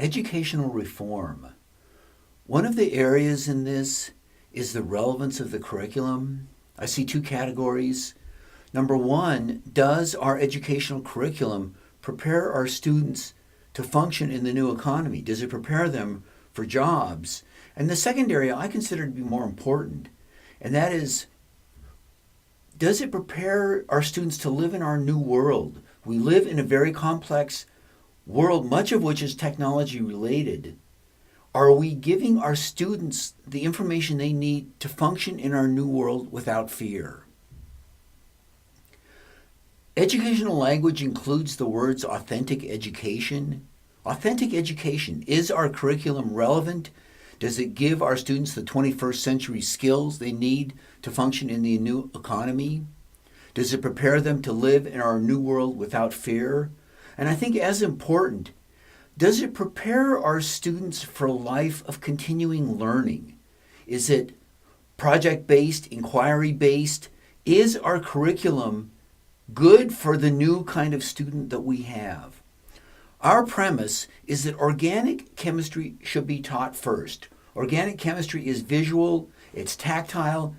educational reform. One of the areas in this is the relevance of the curriculum. I see two categories. Number one, does our educational curriculum prepare our students to function in the new economy? Does it prepare them for jobs? And the second area I consider to be more important, and that is, does it prepare our students to live in our new world? We live in a very complex world, much of which is technology related. Are we giving our students the information they need to function in our new world without fear? Educational language includes the words authentic education. Authentic education. Is our curriculum relevant? Does it give our students the 21st century skills they need to function in the new economy? Does it prepare them to live in our new world without fear? And I think as important, does it prepare our students for a life of continuing learning? Is it project-based, inquiry-based? Is our curriculum good for the new kind of student that we have? Our premise is that organic chemistry should be taught first. Organic chemistry is visual, it's tactile,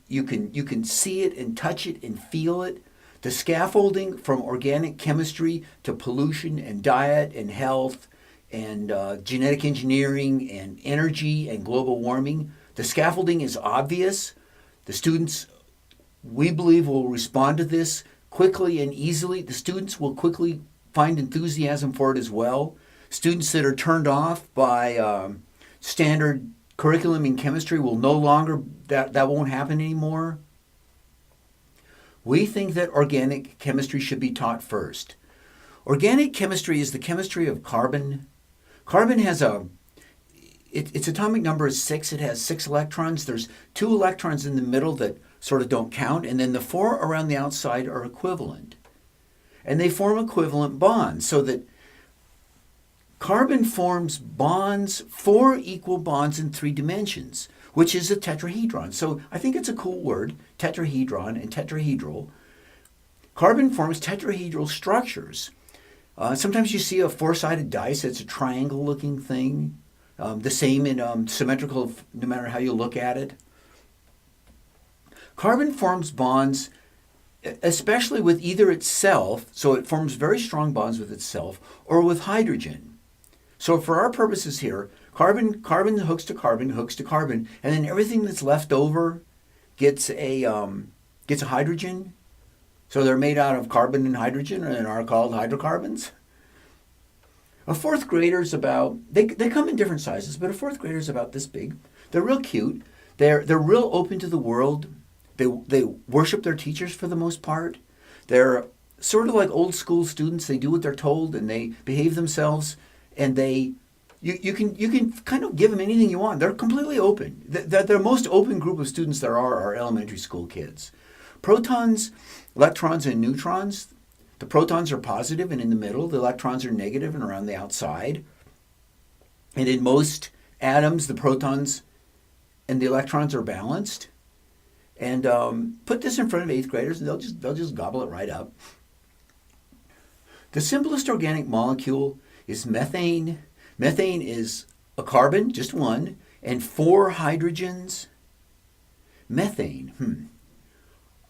you can see it and touch it and feel it. The scaffolding from organic chemistry to pollution and diet and health and genetic engineering and energy and global warming, the scaffolding is obvious. The students, we believe, will respond to this quickly and easily. The students will quickly find enthusiasm for it as well. Students that are turned off by standard curriculum in chemistry will no longer, that won't happen anymore. We think that organic chemistry should be taught first. Organic chemistry is the chemistry of carbon. Carbon has its atomic number is 6. It has 6 electrons. There's 2 electrons in the middle that sort of don't count, and then the 4 around the outside are equivalent. And they form equivalent bonds, so that carbon forms bonds, 4 equal bonds in 3 dimensions, which is a tetrahedron. So I think it's a cool word, tetrahedron and tetrahedral. Carbon forms tetrahedral structures. Sometimes you see a 4-sided dice. It's a triangle-looking thing. The same in symmetrical, no matter how you look at it. Carbon forms bonds, especially with either itself, so it forms very strong bonds with itself, or with hydrogen. So for our purposes here, carbon hooks to carbon, and then everything that's left over gets a hydrogen. So they're made out of carbon and hydrogen and are called hydrocarbons. A 4th grader's about, they come in different sizes, but a 4th grader's about this big. They're real cute. They're real open to the world. They worship their teachers for the most part. They're sort of like old school students. They do what they're told and they behave themselves, and you can kind of give them anything you want. They're completely open. The most open group of students there are elementary school kids. Protons, electrons, and neutrons. The protons are positive and in the middle. The electrons are negative and around the outside. And in most atoms, the protons and the electrons are balanced. And put this in front of 8th graders, and they'll just gobble it right up. The simplest organic molecule is methane. Methane is a carbon, just one, and 4 hydrogens. Methane.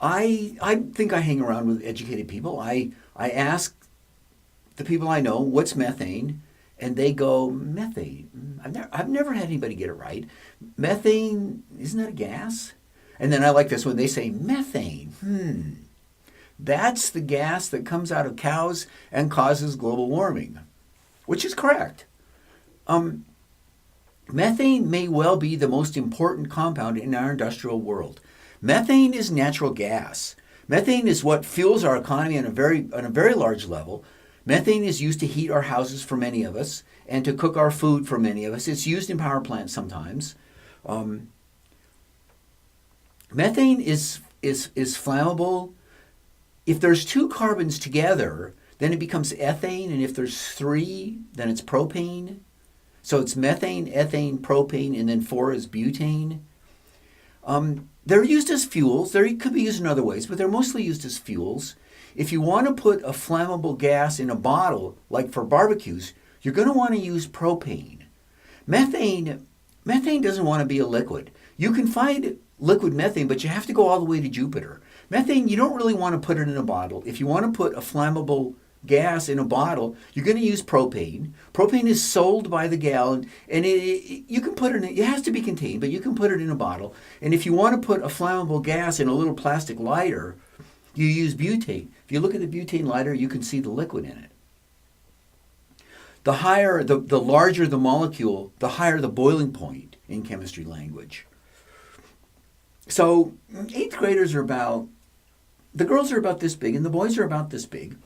I think I hang around with educated people. I ask the people I know, what's methane? And they go, methane. I've never had anybody get it right. Methane, isn't that a gas? And then I like this when they say methane. That's the gas that comes out of cows and causes global warming, which is correct. Methane may well be the most important compound in our industrial world. Methane is natural gas. Methane is what fuels our economy on a very large level. Methane is used to heat our houses for many of us and to cook our food for many of us. It's used in power plants sometimes. Methane is flammable. If there's 2 carbons together, then it becomes ethane, and if there's 3, then it's propane. So it's methane, ethane, propane, and then 4 is butane. They're used as fuels. They could be used in other ways, but they're mostly used as fuels. If you want to put a flammable gas in a bottle, like for barbecues, you're going to want to use propane. Methane doesn't want to be a liquid. You can find liquid methane, but you have to go all the way to Jupiter. Methane, you don't really want to put it in a bottle. If you want to put a flammable gas in a bottle, you're going to use propane. Propane is sold by the gallon, and you can put it in, it has to be contained, but you can put it in a bottle. And if you want to put a flammable gas in a little plastic lighter, you use butane. If you look at the butane lighter, you can see the liquid in it. The larger the molecule, the higher the boiling point in chemistry language. So 8th graders the girls are about this big and the boys are about this big.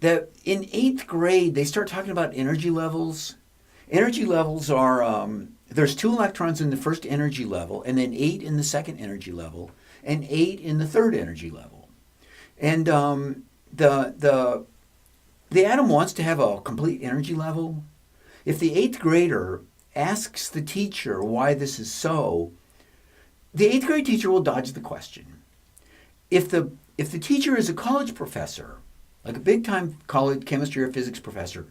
That in 8th grade, they start talking about energy levels. Energy levels are, there's 2 electrons in the first energy level, and then 8 in the second energy level, and 8 in the third energy level. And the atom wants to have a complete energy level. If the 8th grader asks the teacher why this is so, the 8th grade teacher will dodge the question. If the teacher is a college professor, like a big-time college chemistry or physics professor,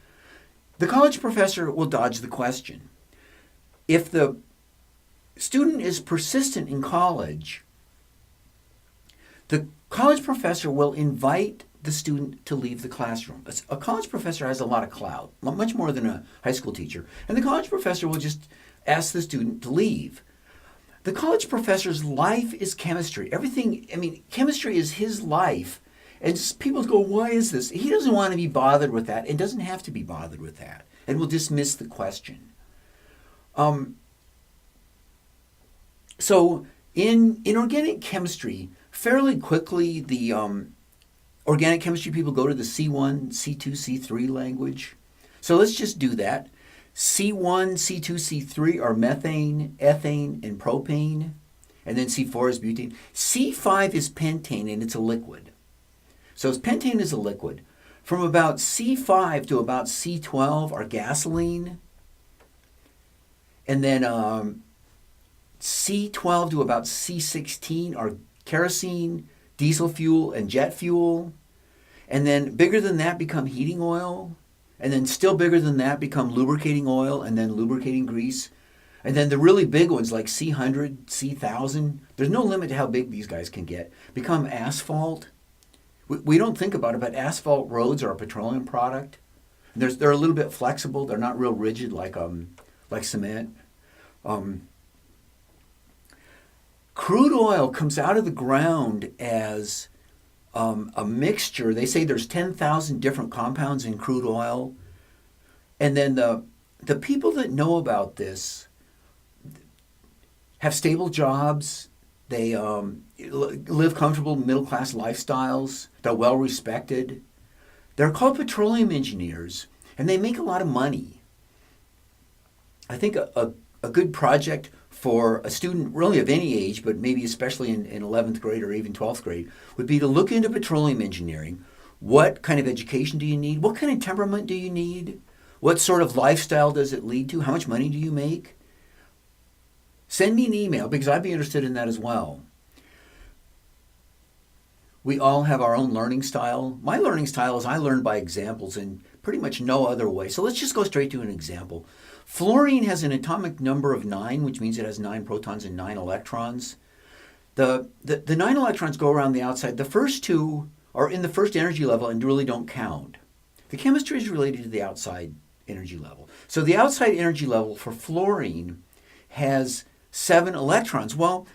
the college professor will dodge the question. If the student is persistent in college, the college professor will invite the student to leave the classroom. A college professor has a lot of clout, much more than a high school teacher, and the college professor will just ask the student to leave. The college professor's life is chemistry. Chemistry is his life. And people go, why is this? He doesn't want to be bothered with that and doesn't have to be bothered with that and will dismiss the question. So in organic chemistry, fairly quickly the organic chemistry people go to the C1, C2, C3 language. So let's just do that. C1, C2, C3 are methane, ethane, and propane. And then C4 is butane. C5 is pentane, and it's a liquid. So pentane is a liquid. From about C5 to about C12 are gasoline. And then C12 to about C16 are kerosene, diesel fuel, and jet fuel. And then bigger than that become heating oil. And then still bigger than that become lubricating oil and then lubricating grease. And then the really big ones like C100, C1000, there's no limit to how big these guys can get, become asphalt. We don't think about it, but asphalt roads are a petroleum product. They're a little bit flexible. They're not real rigid like cement. Crude oil comes out of the ground as a mixture. They say there's 10,000 different compounds in crude oil. And then the people that know about this have stable jobs. They live comfortable middle-class lifestyles. They're well-respected. They're called petroleum engineers, and they make a lot of money. I think a good project for a student really of any age, but maybe especially in 11th grade or even 12th grade, would be to look into petroleum engineering. What kind of education do you need? What kind of temperament do you need? What sort of lifestyle does it lead to? How much money do you make? Send me an email because I'd be interested in that as well. We all have our own learning style. My learning style is I learn by examples in pretty much no other way. So let's just go straight to an example. Fluorine has an atomic number of 9, which means it has 9 protons and 9 electrons. The 9 electrons go around the outside. The first 2 are in the first energy level and really don't count. The chemistry is related to the outside energy level. So the outside energy level for fluorine has 7 electrons. Well,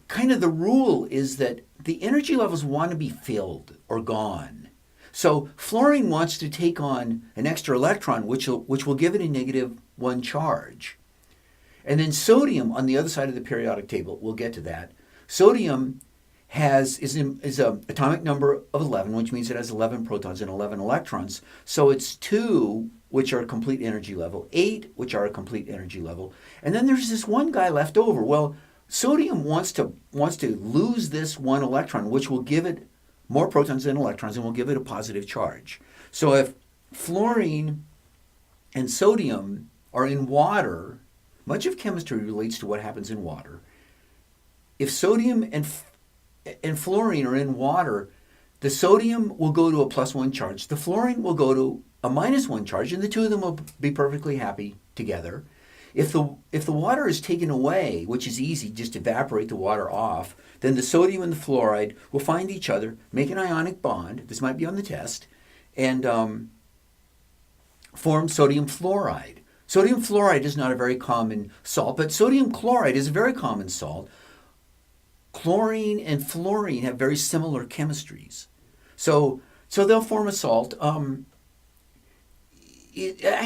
kind of the rule is that the energy levels want to be filled or gone. So fluorine wants to take on an extra electron, which will give it a -1 charge. And then sodium on the other side of the periodic table, we'll get to that. Sodium is an atomic number of 11, which means it has 11 protons and 11 electrons. So it's 2, which are a complete energy level, 8, which are a complete energy level. And then there's this one guy left over. Well, sodium wants to lose this 1 electron, which will give it more protons than electrons and will give it a positive charge. So if fluorine and sodium are in water, much of chemistry relates to what happens in water. If sodium and fluorine are in water, The sodium will go to a +1 charge. The fluorine will go to a -1 charge, and the two of them will be perfectly happy together. If the water is taken away, which is easy, just evaporate the water off, then the sodium and the fluoride will find each other, make an ionic bond, this might be on the test, and form sodium fluoride. Sodium fluoride is not a very common salt, but sodium chloride is a very common salt. Chlorine and fluorine have very similar chemistries. So they'll form a salt. I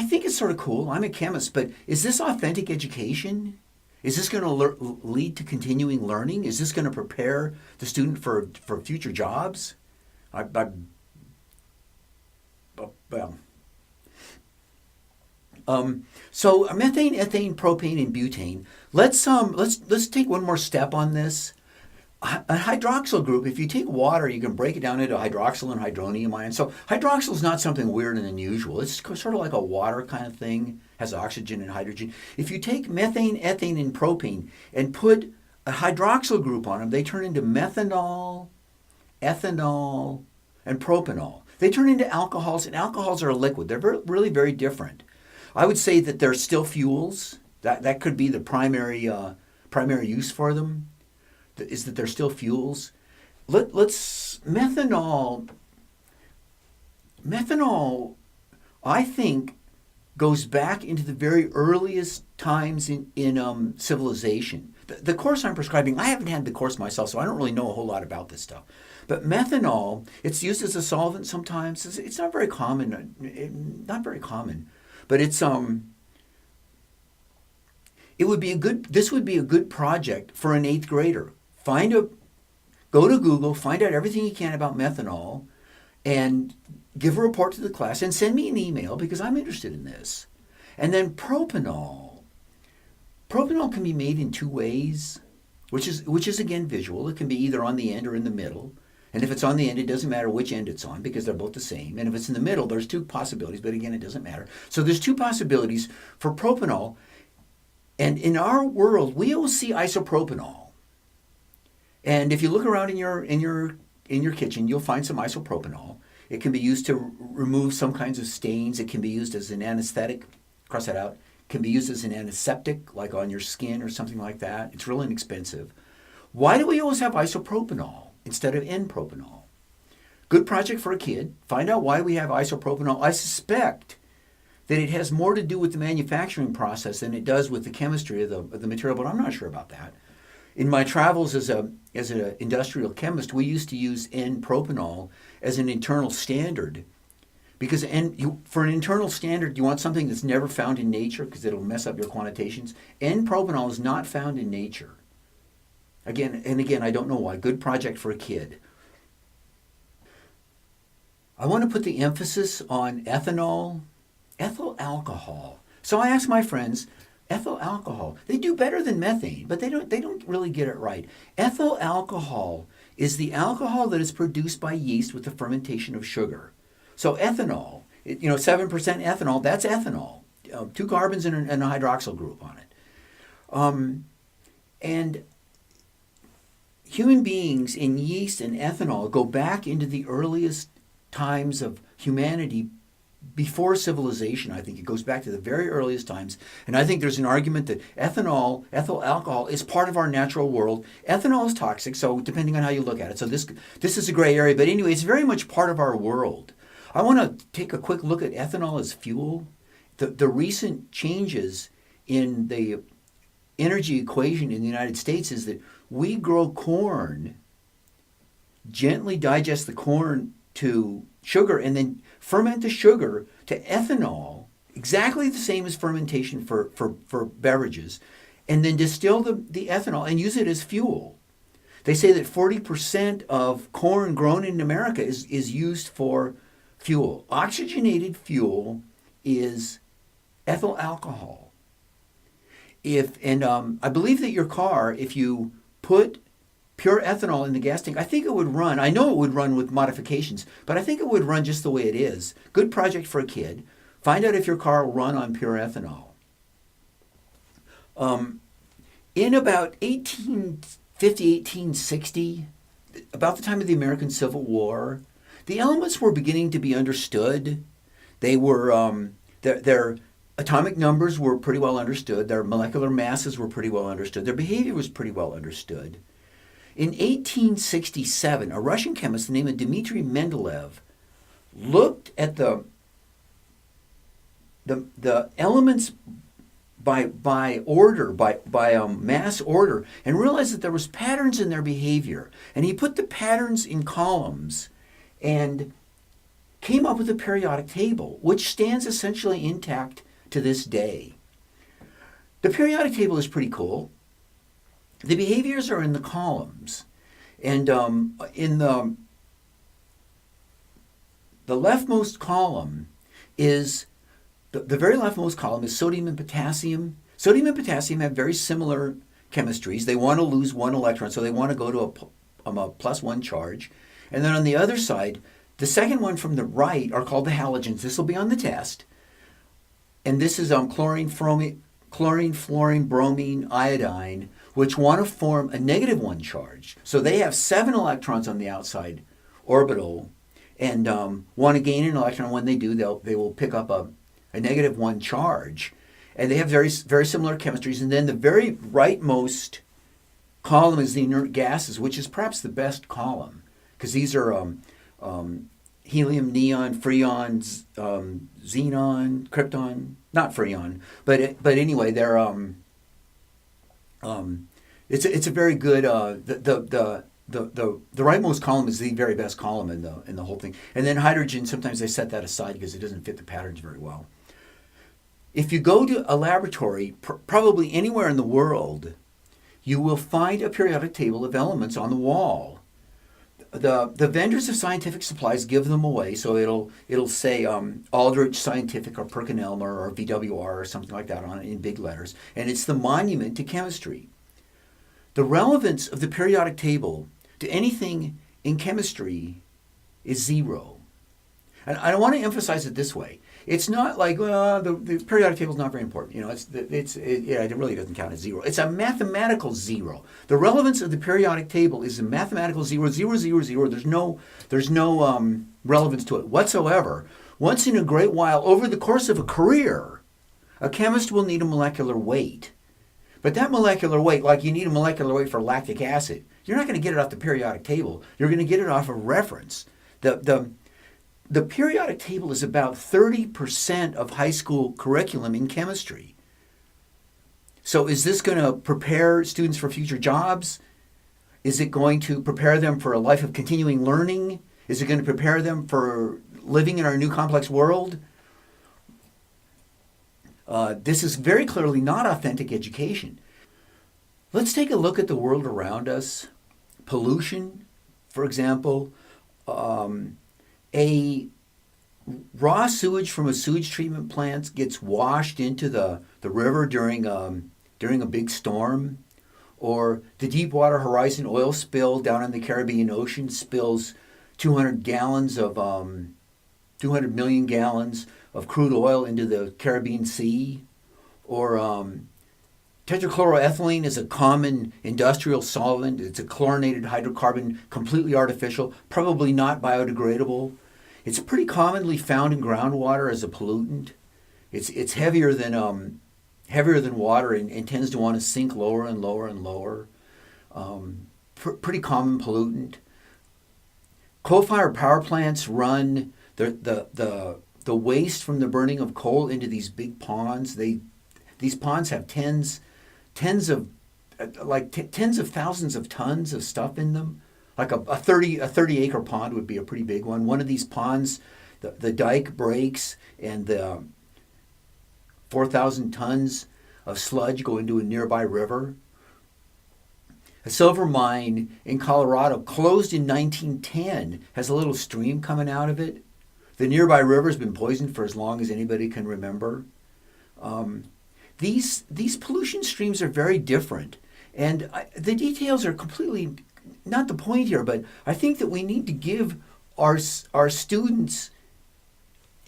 think it's sort of cool. I'm a chemist, but is this authentic education? Is this going to lead to continuing learning? Is this going to prepare the student for future jobs? So methane, ethane, propane, and butane. Let's take one more step on this. A hydroxyl group, if you take water, you can break it down into hydroxyl and hydronium ions. So hydroxyl is not something weird and unusual. It's sort of like a water kind of thing, has oxygen and hydrogen. If you take methane, ethane, and propane and put a hydroxyl group on them, they turn into methanol, ethanol, and propanol. They turn into alcohols, and alcohols are a liquid. They're really very different. I would say that they're still fuels. That could be the primary use for them, is that they're still fuels. Methanol, I think, goes back into the very earliest times in civilization. The course I'm prescribing, I haven't had the course myself, so I don't really know a whole lot about this stuff. But methanol, it's used as a solvent sometimes. It's not very common, but it's this would be a good project for an 8th grader. Go to Google, find out everything you can about methanol, and give a report to the class, and send me an email because I'm interested in this. And then propanol. Propanol can be made in 2 ways, which is again visual. It can be either on the end or in the middle. And if it's on the end, it doesn't matter which end it's on because they're both the same. And if it's in the middle, there's 2 possibilities, but again, it doesn't matter. So there's 2 possibilities for propanol. And in our world, we always see isopropanol. And if you look around in your kitchen, you'll find some isopropanol. It can be used to remove some kinds of stains. It can be used as an anesthetic. Cross that out. It can be used as an antiseptic, like on your skin or something like that. It's really inexpensive. Why do we always have isopropanol instead of N-propanol? Good project for a kid. Find out why we have isopropanol. I suspect that it has more to do with the manufacturing process than it does with the chemistry of the material, but I'm not sure about that. In my travels as an industrial chemist, we used to use N-propanol as an internal standard. Because for an internal standard, you want something that's never found in nature because it'll mess up your quantities. N-propanol is not found in nature. Again, I don't know why. Good project for a kid. I want to put the emphasis on ethanol, ethyl alcohol. So I asked my friends, ethyl alcohol, they do better than methane, but they don't really get it right. Ethyl alcohol is the alcohol that is produced by yeast with the fermentation of sugar. So ethanol, 7% ethanol, that's ethanol. 2 carbons and a hydroxyl group on it. And human beings in yeast and ethanol go back into the earliest times of humanity before civilization. I think it goes back to the very earliest times. And I think there's an argument that ethyl alcohol, is part of our natural world. Ethanol is toxic, so depending on how you look at it. So this is a gray area. But anyway, it's very much part of our world. I want to take a quick look at ethanol as fuel. The recent changes in the energy equation in the United States is that we grow corn, gently digest the corn to sugar, and then ferment the sugar to ethanol, exactly the same as fermentation for beverages, and then distill the ethanol and use it as fuel. They say that 40% of corn grown in America is used for fuel. Oxygenated fuel is ethyl alcohol. I believe that your car, if you put pure ethanol in the gas tank, I think it would run. I know it would run with modifications, but I think it would run just the way it is. Good project for a kid. Find out if your car will run on pure ethanol. In about 1850, 1860, about the time of the American Civil War, the elements were beginning to be understood. They were their atomic numbers were pretty well understood. Their molecular masses were pretty well understood. Their behavior was pretty well understood. In 1867, a Russian chemist named Dmitry Mendeleev looked at the elements by order, by mass order, and realized that there was patterns in their behavior. And he put the patterns in columns and came up with a periodic table, which stands essentially intact to this day. The periodic table is pretty cool. The behaviors are in the columns. And in the leftmost column is the very leftmost column is sodium and potassium. Sodium and potassium have very similar chemistries. They want to lose one electron, so they want to go to a +1 charge. And then on the other side, the second one from the right are called the halogens. This will be on the test. And this is chlorine, fluorine, bromine, iodine, which want to form a -1 charge. So they have 7 electrons on the outside orbital and want to gain an electron. When they do, they will pick up a -1 charge. And they have very, very similar chemistries. And then the very rightmost column is the inert gases, which is perhaps the best column, because these are helium, neon, freon, xenon, krypton, not freon, but anyway, they're it's a very good the rightmost column is the very best column in the whole thing. And then hydrogen, sometimes they set that aside because it doesn't fit the patterns very well. If you go to a laboratory, probably anywhere in the world, you will find a periodic table of elements on the wall. The vendors of scientific supplies give them away, so it'll say Aldrich Scientific or PerkinElmer or VWR or something like that on it in big letters, and it's the monument to chemistry. The relevance of the periodic table to anything in chemistry is 0. And I want to emphasize it this way. It's not like, well, the periodic table is not very important. It really doesn't count as 0. It's a mathematical 0. The relevance of the periodic table is a mathematical 0, 0, 0, 0. There's no relevance to it whatsoever. Once in a great while, over the course of a career, a chemist will need a molecular weight. But that molecular weight, like you need a molecular weight for lactic acid, you're not going to get it off the periodic table. You're going to get it off a reference. The periodic table is about 30% of high school curriculum in chemistry. So is this going to prepare students for future jobs? Is it going to prepare them for a life of continuing learning? Is it going to prepare them for living in our new complex world? This is very clearly not authentic education. Let's take a look at the world around us. Pollution, for example. A raw sewage from a sewage treatment plant gets washed into the river during a big storm, or the Deepwater Horizon oil spill down in the Caribbean Ocean spills 200 million gallons of crude oil into the Caribbean Sea, or tetrachloroethylene is a common industrial solvent. It's a chlorinated hydrocarbon, completely artificial, probably not biodegradable. It's pretty commonly found in groundwater as a pollutant. It's heavier than water and tends to want to sink lower and lower and lower. Pretty common pollutant. Coal-fired power plants run the waste from the burning of coal into these big ponds. These ponds have tens of thousands of tons of stuff in them. Like a 30-acre pond would be a pretty big one. One of these ponds, the dike breaks and the 4,000 tons of sludge go into a nearby river. A silver mine in Colorado, closed in 1910, has a little stream coming out of it. The nearby river has been poisoned for as long as anybody can remember. These pollution streams are very different, and the details are completely not the point here, but I think that we need to give our students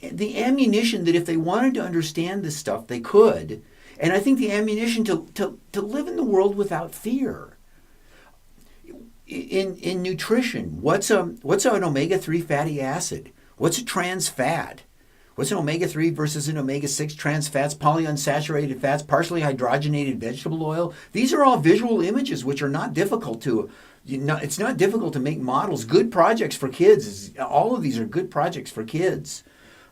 the ammunition that if they wanted to understand this stuff, they could. And I think the ammunition to live in the world without fear. in nutrition, what's an omega-3 fatty acid? What's a trans fat? What's an omega-3 versus an omega-6 trans fats, polyunsaturated fats, partially hydrogenated vegetable oil? These are all visual images which are not difficult to, it's not difficult to make models. Good projects for kids. All of these are good projects for kids.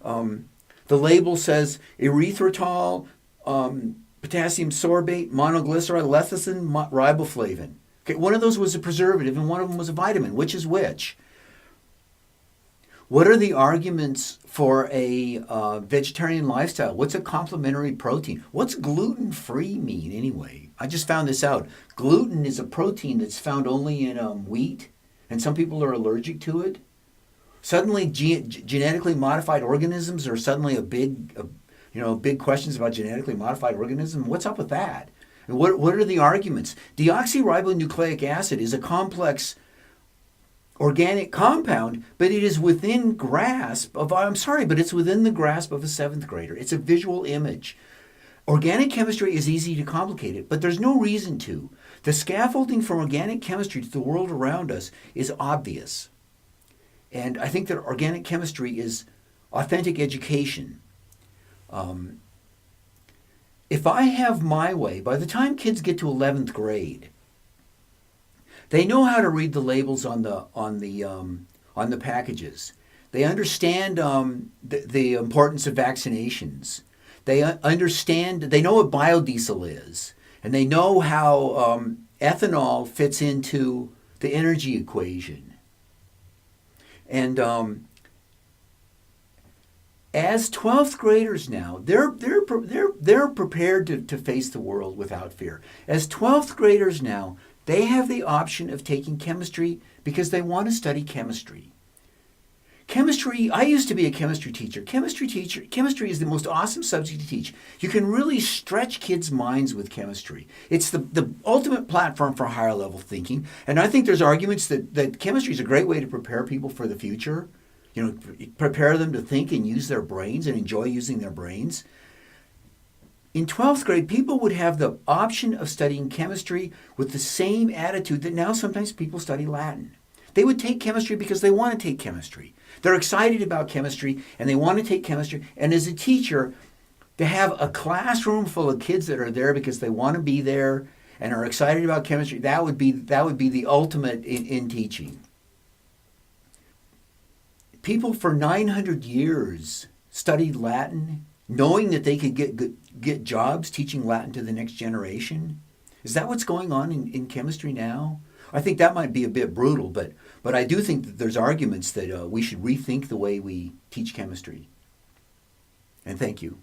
The label says erythritol, potassium sorbate, monoglycerol, lecithin, riboflavin. Okay, one of those was a preservative and one of them was a vitamin. Which is which? What are the arguments for a vegetarian lifestyle? What's a complementary protein? What's gluten-free mean anyway? I just found this out. Gluten is a protein that's found only in wheat, and some people are allergic to it. Suddenly, genetically modified organisms are suddenly big questions about genetically modified organisms. What's up with that? And what are the arguments? Deoxyribonucleic acid is a complex organic compound, but it is within it's within the grasp of a seventh grader. It's a visual image. Organic chemistry is easy to complicate it, but there's no reason to. The scaffolding from organic chemistry to the world around us is obvious. And I think that organic chemistry is authentic education. If I have my way, by the time kids get to 11th grade, they know how to read the labels on the packages. They understand the importance of vaccinations. They understand. They know what biodiesel is, and they know how ethanol fits into the energy equation. And as 12th graders now, they're prepared to face the world without fear. As 12th graders now, they have the option of taking chemistry because they want to study chemistry. Chemistry, I used to be a chemistry teacher. Chemistry is the most awesome subject to teach. You can really stretch kids' minds with chemistry. It's the ultimate platform for higher level thinking. And I think there's arguments that chemistry is a great way to prepare people for the future. Prepare them to think and use their brains and enjoy using their brains. In 12th grade, people would have the option of studying chemistry with the same attitude that now sometimes people study Latin. They would take chemistry because they want to take chemistry. They're excited about chemistry and they want to take chemistry. And as a teacher, to have a classroom full of kids that are there because they want to be there and are excited about chemistry, that would be the ultimate in teaching. People for 900 years studied Latin, knowing that they could get jobs teaching Latin to the next generation. Is that what's going on in chemistry now? I think that might be a bit brutal, but I do think that there's arguments that we should rethink the way we teach chemistry. And thank you.